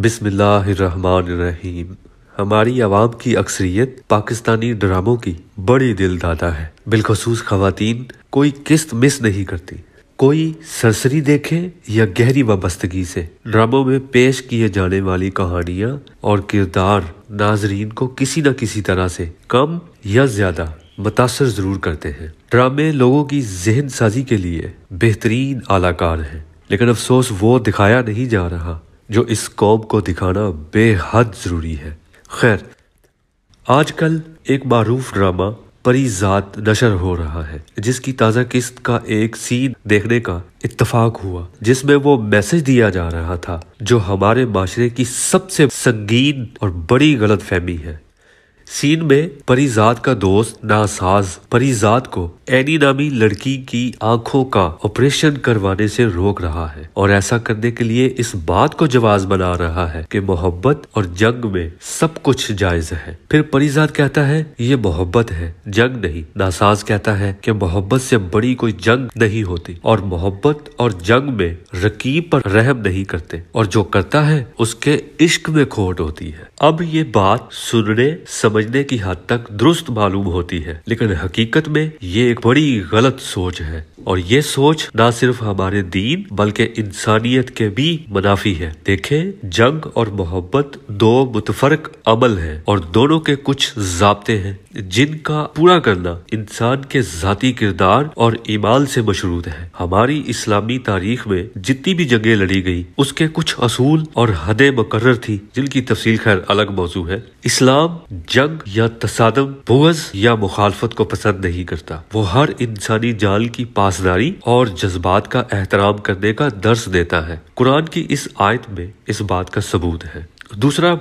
بسم اللہ الرحمن الرحیم۔ ہماری عوام کی اکثریت پاکستانی ڈراموں کی بڑی دل دادا ہے۔ بالخصوص خواتین کوئی قسط مس نہیں کرتی، کوئی سرسری دیکھے یا گہری وابستگی سے ڈراموں میں پیش کیے جانے والی کہانیاں اور کردار ناظرین کو کسی نہ کسی طرح سے کم یا زیادہ متاثر ضرور کرتے ہیں۔ ڈرامے لوگوں کی ذہن سازی کے لیے بہترین اعلی کار ہیں، لیکن افسوس وہ دکھایا نہیں جا رہا جو اس قوم کو دکھانا بے حد ضروری ہے۔ خیر، آج کل ایک معروف ڈرامہ پری ذات نشر ہو رہا ہے، جس کی تازہ قسط کا ایک سین دیکھنے کا اتفاق ہوا، جس میں وہ میسج دیا جا رہا تھا جو ہمارے معاشرے کی سب سے سنگین اور بڑی غلط فہمی ہے۔ سین میں پری ذات کا دوست ناساز پری ذات کو اینی نامی لڑکی کی آنکھوں کا آپریشن کروانے سے روک رہا ہے، اور ایسا کرنے کے لیے اس بات کو جواز بنا رہا ہے کہ محبت اور جنگ میں سب کچھ جائز ہے۔ پھر پری ذات کہتا ہے یہ محبت ہے، جنگ نہیں۔ ناساز کہتا ہے کہ محبت سے بڑی کوئی جنگ نہیں ہوتی، اور محبت اور جنگ میں رقیب پر رحم نہیں کرتے، اور جو کرتا ہے اس کے عشق میں کھوٹ ہوتی ہے۔ اب یہ بات سننے سمجھنے کی حد تک درست معلوم ہوتی ہے، لیکن حقیقت میں یہ ایک بڑی غلط سوچ ہے، اور یہ سوچ نہ صرف ہمارے دین بلکہ انسانیت کے بھی منافی ہے۔ دیکھیں، جنگ اور محبت دو متفرق عمل ہیں، اور دونوں کے کچھ ضابطے ہیں جن کا پورا کرنا انسان کے ذاتی کردار اور ایمان سے مشروط ہے۔ ہماری اسلامی تاریخ میں جتنی بھی جنگیں لڑی گئی اس کے کچھ اصول اور حدیں مقرر تھی، جن کی تفصیل خیر الگ موضوع ہے۔ اسلام جنگ یا تصادم، بغض یا مخالفت کو پسند نہیں کرتا۔ وہ ہر انسانی جان کی پاسداری اور جذبات کا احترام کرنے کا درس دیتا ہے۔ قرآن کی اس آیت میں اس بات کا ثبوت ہے۔ دوسرا،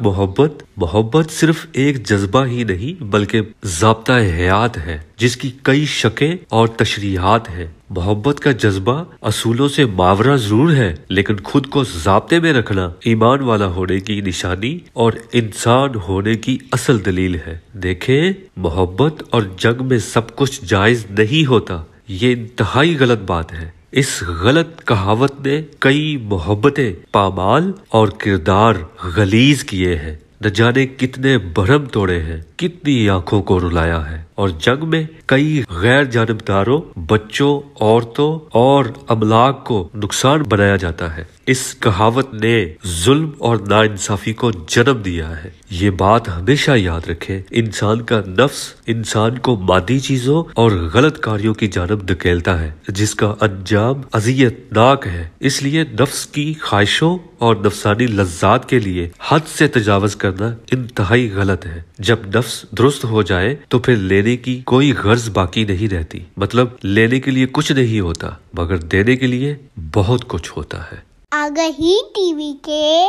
محبت صرف ایک جذبہ ہی نہیں بلکہ ضابطہ حیات ہے، جس کی کئی شکلیں اور تشریحات ہیں۔ محبت کا جذبہ اصولوں سے ماورا ضرور ہے، لیکن خود کو ضابطے میں رکھنا ایمان والا ہونے کی نشانی اور انسان ہونے کی اصل دلیل ہے۔ دیکھیں، محبت اور جنگ میں سب کچھ جائز نہیں ہوتا، یہ انتہائی غلط بات ہے۔ اس غلط کہاوت نے کئی محبتیں پامال اور کردار غلیظ کیے ہیں، نہ جانے کتنے بھرم توڑے ہیں، کتنی آنکھوں کو رلایا ہے، اور جنگ میں کئی غیر جانبداروں، بچوں، عورتوں اور املاک کو نقصان بنایا جاتا ہے۔ اس کہاوت نے ظلم اور ناانصافی کو جنم دیا ہے۔ یہ بات ہمیشہ یاد رکھیں، انسان کا نفس انسان کو مادی چیزوں اور غلط کاریوں کی جانب دھکیلتا ہے، جس کا انجام اذیت ناک ہے۔ اس لیے نفس کی خواہشوں اور نفسانی لذات کے لیے حد سے تجاوز کرنا انتہائی غلط ہے۔ جب نفس درست ہو جائے تو پھر لینے کی کوئی غرض باقی نہیں رہتی، مطلب لینے کے لیے کچھ نہیں ہوتا مگر دینے کے لیے بہت کچھ ہوتا ہے۔ آگہی ٹی وی کے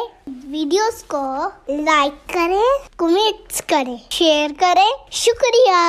ویڈیوز کو لائک کریں، کمنٹس کریں، شیئر کریں۔ شکریہ۔